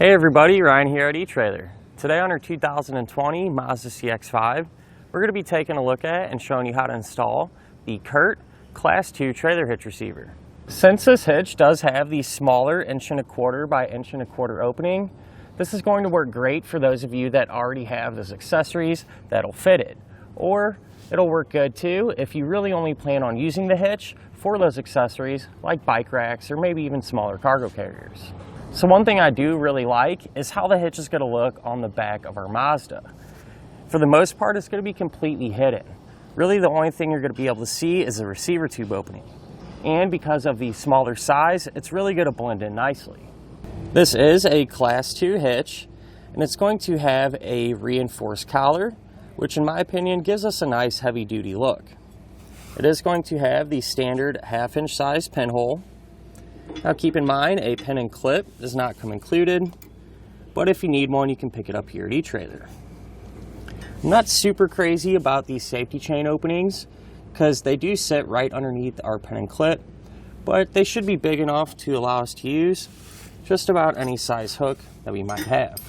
Hey everybody, Ryan here at eTrailer. Today on our 2020 Mazda CX-5, we're going to be taking a look at and showing you how to install the CURT Class 2 trailer hitch receiver. Since this hitch does have the smaller 1.25" by 1.25" opening, this is going to work great for those of you that already have those accessories that'll fit it. Or it'll work good too if you really only plan on using the hitch for those accessories like bike racks or maybe even smaller cargo carriers. So one thing I do really like is how the hitch is going to look on the back of our Mazda. For the most part, it's going to be completely hidden. Really, the only thing you're going to be able to see is the receiver tube opening. And because of the smaller size, it's really going to blend in nicely. This is a Class 2 hitch, and it's going to have a reinforced collar, which in my opinion gives us a nice heavy-duty look. It is going to have the standard 1/2" size pinhole. Now keep in mind, a pin and clip does not come included, but if you need one, you can pick it up here at eTrailer. I'm not super crazy about these safety chain openings because they do sit right underneath our pin and clip, but they should be big enough to allow us to use just about any size hook that we might have.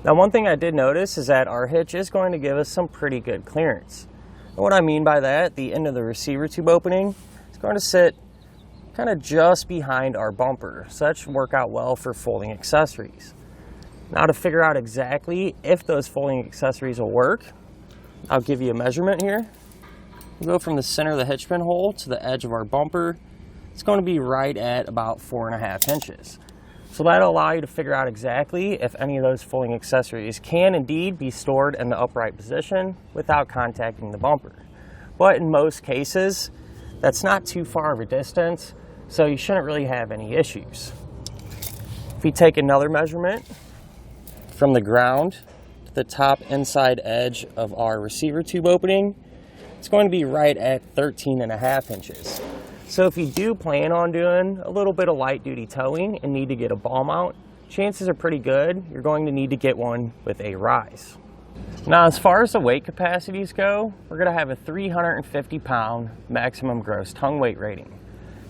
Now one thing I did notice is that our hitch is going to give us some pretty good clearance. And what I mean by that, the end of the receiver tube opening is going to sit kind of just behind our bumper, so that should work out well for folding accessories. Now to figure out exactly if those folding accessories will work, I'll give you a measurement here. We'll go from the center of the hitch pin hole to the edge of our bumper. It's going to be right at about 4.5 inches. So that'll allow you to figure out exactly if any of those folding accessories can indeed be stored in the upright position without contacting the bumper. But in most cases, that's not too far of a distance, so you shouldn't really have any issues. If we take another measurement from the ground to the top inside edge of our receiver tube opening, it's going to be right at 13.5 inches. So if you do plan on doing a little bit of light duty towing and need to get a ball mount, chances are pretty good you're going to need to get one with a rise. Now as far as the weight capacities go, we're going to have a 350-pound maximum gross tongue weight rating.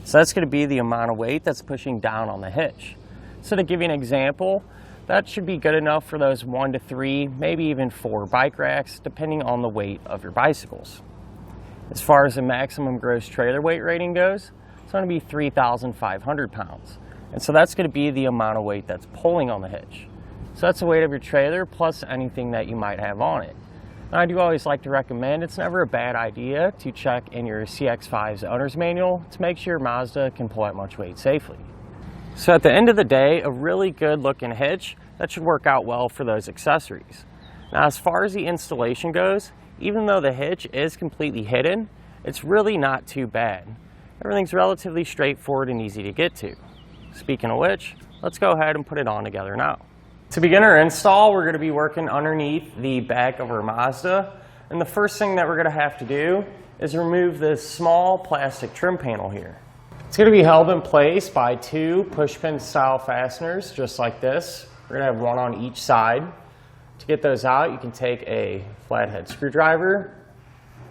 So that's going to be the amount of weight that's pushing down on the hitch. So to give you an example, that should be good enough for those 1 to 3, maybe even 4 bike racks, depending on the weight of your bicycles. As far as the maximum gross trailer weight rating goes, it's going to be 3,500 pounds. And so that's going to be the amount of weight that's pulling on the hitch. So that's the weight of your trailer plus anything that you might have on it. And I do always like to recommend it's never a bad idea to check in your CX-5's owner's manual to make sure your Mazda can pull that much weight safely. So at the end of the day, a really good looking hitch, that should work out well for those accessories. Now as far as the installation goes, even though the hitch is completely hidden, it's really not too bad. Everything's relatively straightforward and easy to get to. Speaking of which, let's go ahead and put it on together now. To begin our install, we're going to be working underneath the back of our Mazda. And the first thing that we're going to have to do is remove this small plastic trim panel here. It's going to be held in place by 2 pushpin style fasteners, just like this. We're going to have one on each side. To get those out, you can take a flathead screwdriver,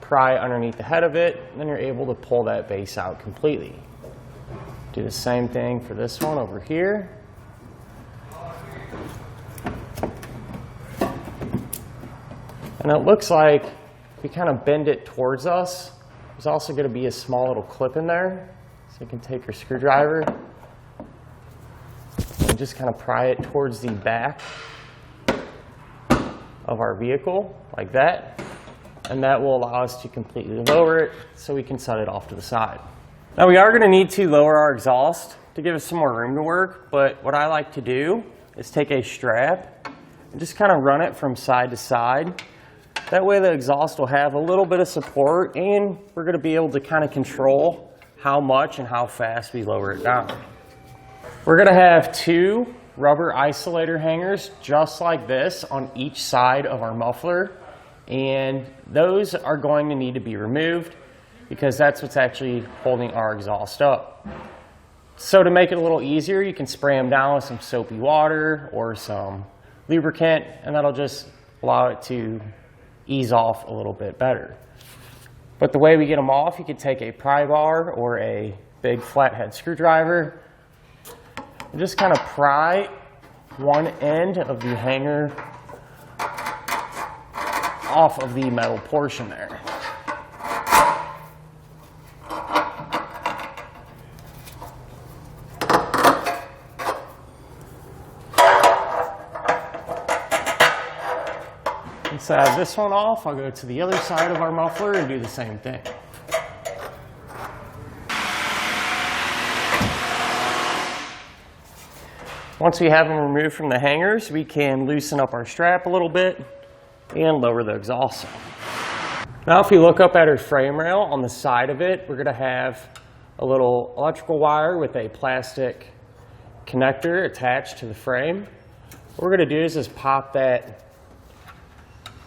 pry underneath the head of it, and then you're able to pull that base out completely. Do the same thing for this one over here. And it looks like if we kind of bend it towards us, there's also going to be a small little clip in there. So you can take your screwdriver and just kind of pry it towards the back of our vehicle, like that. And that will allow us to completely lower it so we can set it off to the side. Now we are going to need to lower our exhaust to give us some more room to work, but what I like to do is take a strap and just kind of run it from side to side. That way the exhaust will have a little bit of support and we're going to be able to kind of control how much and how fast we lower it down. We're going to have 2 rubber isolator hangers just like this on each side of our muffler, and those are going to need to be removed because that's what's actually holding our exhaust up. So to make it a little easier, you can spray them down with some soapy water or some lubricant, and that'll just allow it to ease off a little bit better. But the way we get them off, you could take a pry bar or a big flathead screwdriver, and just kind of pry one end of the hanger off of the metal portion there. Once I have this one off, I'll go to the other side of our muffler and do the same thing. Once we have them removed from the hangers, we can loosen up our strap a little bit and lower the exhaust. Now if we look up at our frame rail, on the side of it, we're going to have a little electrical wire with a plastic connector attached to the frame. What we're going to do is just pop that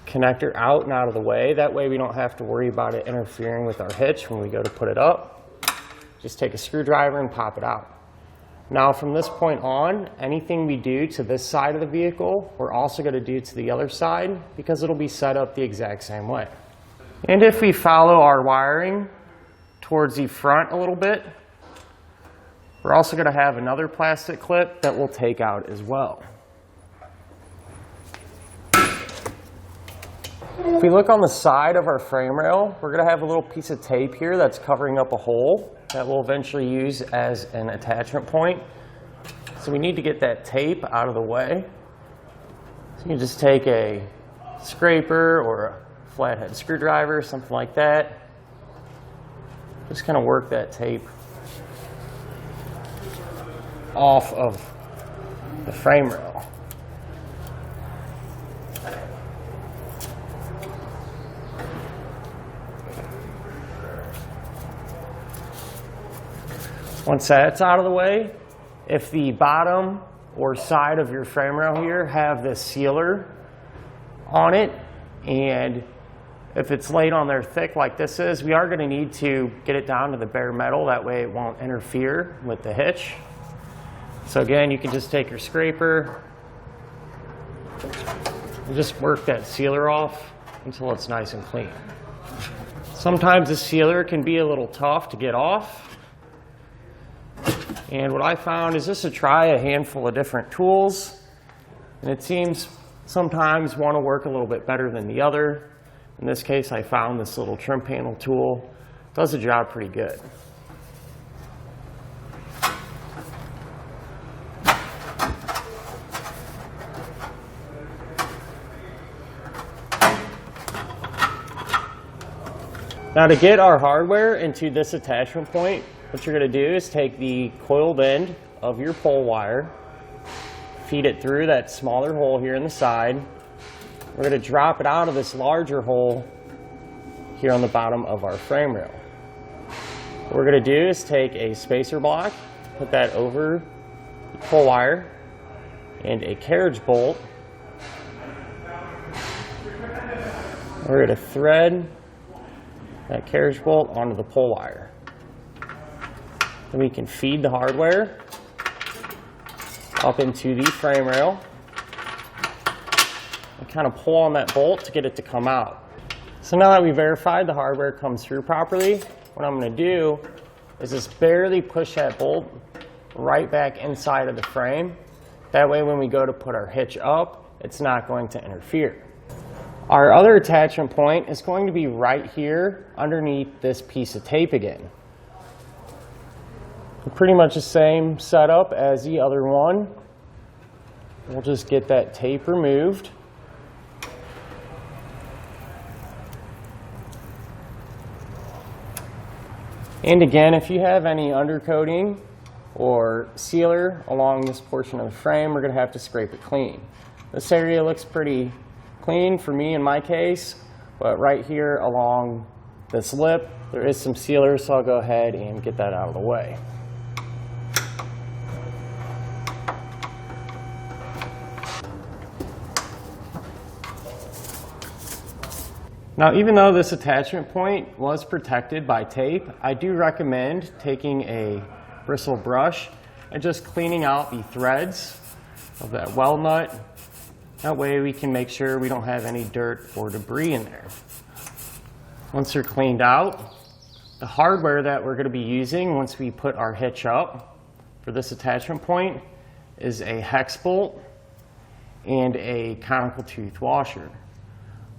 connector out and out of the way. That way we don't have to worry about it interfering with our hitch when we go to put it up. Just take a screwdriver and pop it out. Now from this point on, anything we do to this side of the vehicle, we're also going to do to the other side because it'll be set up the exact same way. And if we follow our wiring towards the front a little bit, we're also going to have another plastic clip that we'll take out as well. If we look on the side of our frame rail, we're going to have a little piece of tape here that's covering up a hole that we'll eventually use as an attachment point. So we need to get that tape out of the way. So you can just take a scraper or a flathead screwdriver, something like that. Just kind of work that tape off of the frame rail. Once that's out of the way, if the bottom or side of your frame rail here have this sealer on it, and if it's laid on there thick like this is, we are going to need to get it down to the bare metal. That way it won't interfere with the hitch. So again, you can just take your scraper and just work that sealer off until it's nice and clean. Sometimes the sealer can be a little tough to get off. And what I found is just to try a handful of different tools. And it seems sometimes one will work a little bit better than the other. In this case, I found this little trim panel tool. Does the job pretty good. Now to get our hardware into this attachment point, what you're going to do is take the coiled end of your pole wire, feed it through that smaller hole here in the side. We're going to drop it out of this larger hole here on the bottom of our frame rail. What we're going to do is take a spacer block, put that over the pole wire, and a carriage bolt. We're going to thread that carriage bolt onto the pole wire. Then we can feed the hardware up into the frame rail and kind of pull on that bolt to get it to come out. So now that we verified the hardware comes through properly, what I'm going to do is just barely push that bolt right back inside of the frame. That way when we go to put our hitch up, it's not going to interfere. Our other attachment point is going to be right here underneath this piece of tape again. Pretty much the same setup as the other one. We'll just get that tape removed. And again, if you have any undercoating or sealer along this portion of the frame, we're going to have to scrape it clean. This area looks pretty clean for me in my case, but right here along this lip, there is some sealer, so I'll go ahead and get that out of the way. Now, even though this attachment point was protected by tape, I do recommend taking a bristle brush and just cleaning out the threads of that weld nut. That way we can make sure we don't have any dirt or debris in there. Once they're cleaned out, the hardware that we're going to be using once we put our hitch up for this attachment point is a hex bolt and a conical tooth washer.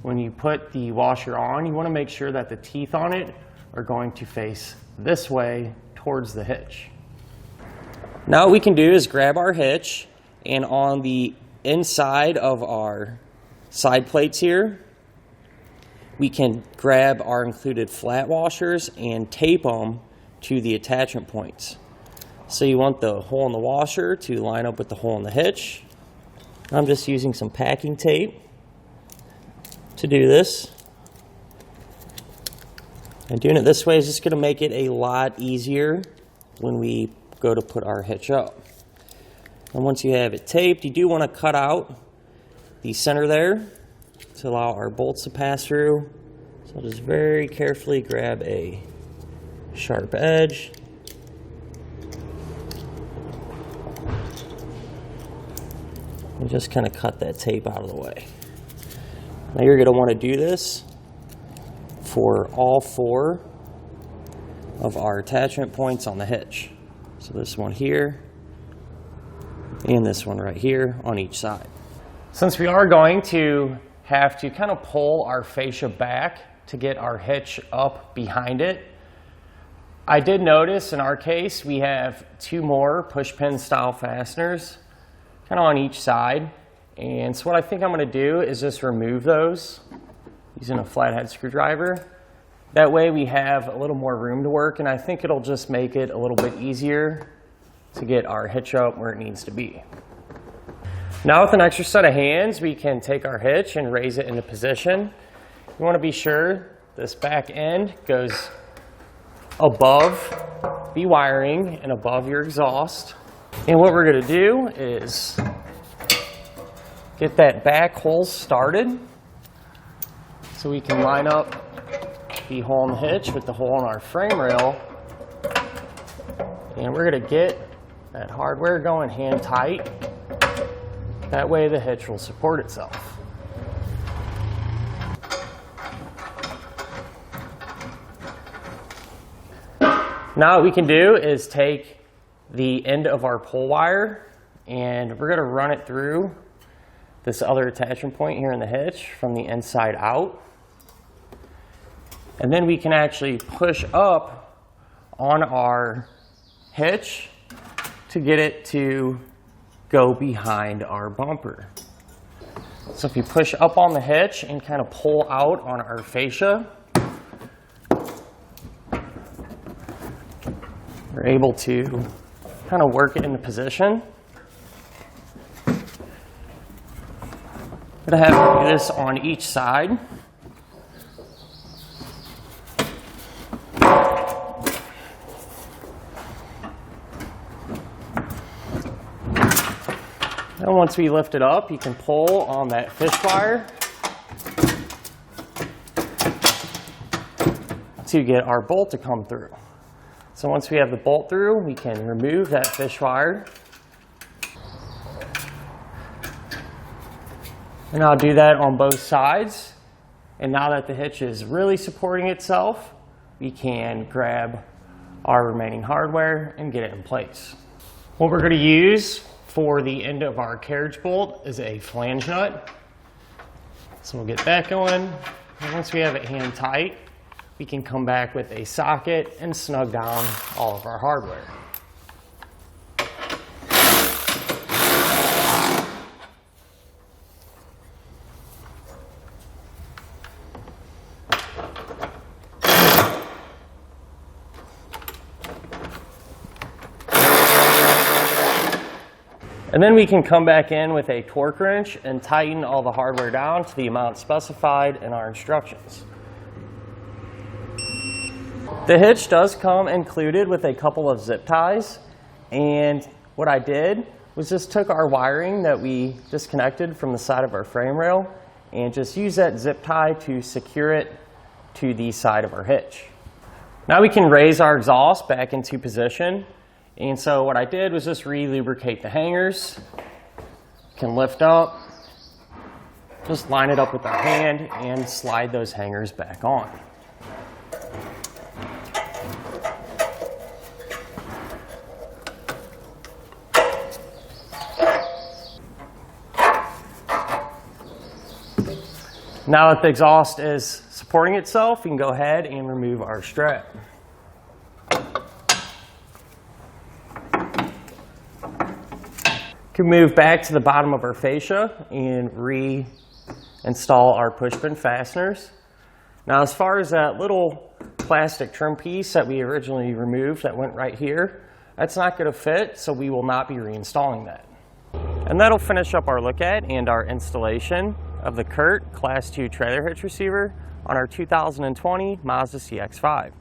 When you put the washer on, you want to make sure that the teeth on it are going to face this way towards the hitch. Now what we can do is grab our hitch, and on the inside of our side plates here, we can grab our included flat washers and tape them to the attachment points. So you want the hole in the washer to line up with the hole in the hitch. I'm just using some packing tape to do this. And doing it this way is just going to make it a lot easier when we go to put our hitch up. And once you have it taped, you do want to cut out the center there to allow our bolts to pass through. So I'll just very carefully grab a sharp edge. And just kind of cut that tape out of the way. Now you're going to want to do this for all 4 of our attachment points on the hitch. So this one here, and this one right here on each side. Since we are going to have to kind of pull our fascia back to get our hitch up behind it, I did notice in our case we have 2 more push pin style fasteners kind of on each side. And so what I think I'm going to do is just remove those using a flathead screwdriver. That way we have a little more room to work, and I think it'll just make it a little bit easier to get our hitch up where it needs to be. Now with an extra set of hands, we can take our hitch and raise it into position. You want to be sure this back end goes above the wiring and above your exhaust. And what we're going to do is get that back hole started so we can line up the hole in the hitch with the hole in our frame rail. And we're going to get that hardware going hand tight. That way the hitch will support itself. Now what we can do is take the end of our pull wire, and we're going to run it through this other attachment point here in the hitch from the inside out. And then we can actually push up on our hitch to get it to go behind our bumper. So if you push up on the hitch and kind of pull out on our fascia, we're able to kind of work it into position. I'm going to have to do this on each side. And once we lift it up, you can pull on that fish wire to get our bolt to come through. So once we have the bolt through, we can remove that fish wire. And I'll do that on both sides. And now that the hitch is really supporting itself, we can grab our remaining hardware and get it in place. What we're going to use for the end of our carriage bolt is a flange nut. So we'll get that going. And once we have it hand tight, we can come back with a socket and snug down all of our hardware. And then we can come back in with a torque wrench and tighten all the hardware down to the amount specified in our instructions. The hitch does come included with a couple of zip ties, and what I did was just took our wiring that we disconnected from the side of our frame rail and just use that zip tie to secure it to the side of our hitch. Now we can raise our exhaust back into position, and so what I did was just re-lubricate the hangers. Can lift up, just line it up with our hand and slide those hangers back on. Now that the exhaust is supporting itself, we can go ahead and remove our strap. Can move back to the bottom of our fascia and reinstall our push pin fasteners. Now, as far as that little plastic trim piece that we originally removed that went right here, that's not going to fit, so we will not be reinstalling that. And that'll finish up our look at and our installation of the CURT Class 2 trailer hitch receiver on our 2020 Mazda CX-5.